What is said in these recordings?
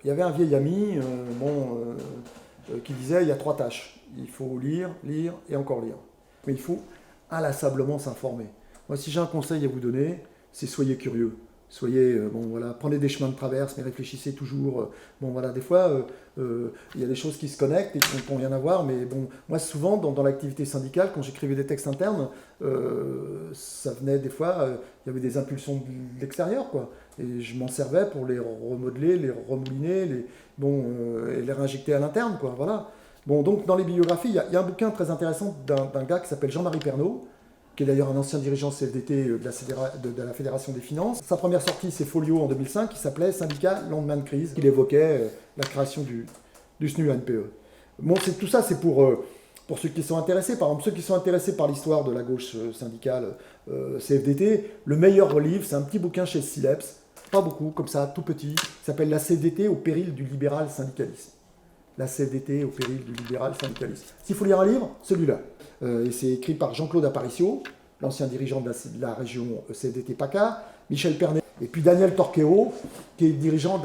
Il y avait un vieil ami qui disait il y a 3 tâches. Il faut lire, lire et encore lire. Mais il faut inlassablement s'informer. Moi, si j'ai un conseil à vous donner, c'est soyez curieux. Soyez, prenez des chemins de traverse, mais réfléchissez toujours. Des fois, il y a des choses qui se connectent et qui n'ont rien à voir. Mais bon, moi, souvent, dans l'activité syndicale, quand j'écrivais des textes internes, ça venait des fois, il y avait des impulsions de l'extérieur, quoi. Et je m'en servais pour les remodeler, les remouliner, et les réinjecter à l'interne, quoi. Voilà. Bon, donc, dans les bibliographies, il y a un bouquin très intéressant d'un gars qui s'appelle Jean-Marie Pernaut, qui est d'ailleurs un ancien dirigeant CFDT de la Fédération des Finances. Sa première sortie, c'est Folio en 2005, qui s'appelait Syndicat lendemain de crise. Il évoquait la création du SNU ANPE. Bon, tout ça, c'est pour ceux qui sont intéressés. Par exemple, ceux qui sont intéressés par l'histoire de la gauche syndicale CFDT, le meilleur livre, c'est un petit bouquin chez Sileps, pas beaucoup, comme ça, tout petit, qui s'appelle La CFDT au péril du libéral syndicalisme. La CFDT au péril du libéral syndicalisme. S'il faut lire un livre, celui-là. Et c'est écrit par Jean-Claude Aparicio, l'ancien dirigeant de la région CFDT PACA, Michel Pernet, et puis Daniel Torqueo, qui est dirigeant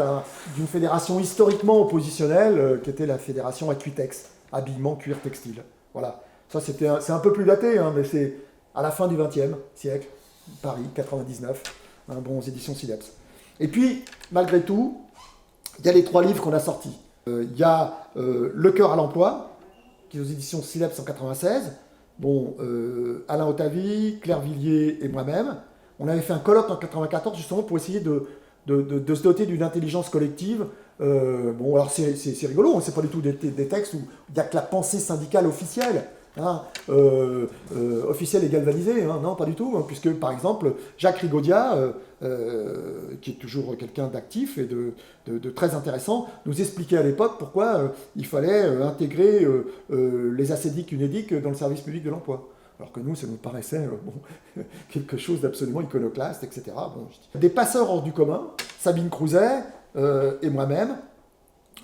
d'une fédération historiquement oppositionnelle, qui était la fédération Acuitex, habillement, cuir, textile. Voilà. Ça, c'est un peu plus daté, mais c'est à la fin du XXe siècle, Paris, 99, aux éditions Sileps. Et puis, malgré tout, il y a les 3 livres qu'on a sortis. Il y a Le cœur à l'emploi, qui est aux éditions Sileps en 96. Alain Ottavie, Claire Villiers et moi-même, on avait fait un colloque en 94 justement pour essayer de se doter d'une intelligence collective. Alors c'est rigolo, c'est pas du tout des textes où il n'y a que la pensée syndicale officielle. Officielle et galvanisée, non, pas du tout, puisque par exemple Jacques Rigaudia, qui est toujours quelqu'un d'actif et de très intéressant, nous expliquait à l'époque pourquoi il fallait intégrer les ascédiques unédiques dans le service public de l'emploi. Alors que nous, ça nous paraissait quelque chose d'absolument iconoclaste, etc. Des passeurs hors du commun, Sabine Crouzet et moi-même,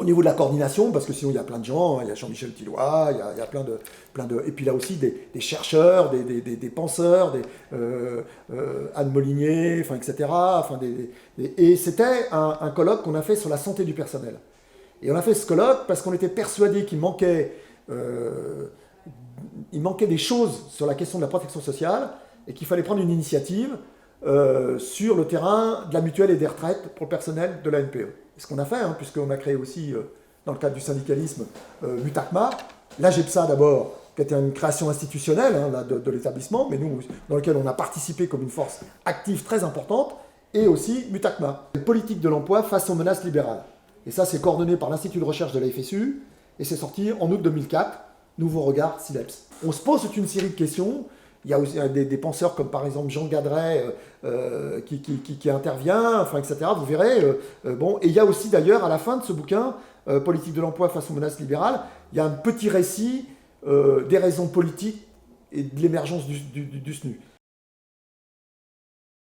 au niveau de la coordination, parce que sinon il y a plein de gens, il y a Jean-Michel Tilloy, il y a plein de... Et puis là aussi des chercheurs, des penseurs, Anne Molinier, etc. Et c'était un colloque qu'on a fait sur la santé du personnel. Et on a fait ce colloque parce qu'on était persuadé qu'il manquait des choses sur la question de la protection sociale et qu'il fallait prendre une initiative sur le terrain de la mutuelle et des retraites pour le personnel de la NPE. C'est ce qu'on a fait, puisqu'on a créé aussi, dans le cadre du syndicalisme, Mutacma, la GEPSA d'abord, qui était une création institutionnelle de l'établissement, mais nous, dans lequel on a participé comme une force active très importante, et aussi Mutacma, politique de l'emploi face aux menaces libérales. Et ça, c'est coordonné par l'Institut de recherche de la FSU, et c'est sorti en août 2004, Nouveau regard Sileps. On se pose toute une série de questions. Il y a aussi des penseurs comme par exemple Jean Gadret qui intervient, etc. Vous verrez. Et il y a aussi d'ailleurs à la fin de ce bouquin, Politique de l'emploi face aux menaces libérales, il y a un petit récit des raisons politiques et de l'émergence du SNU.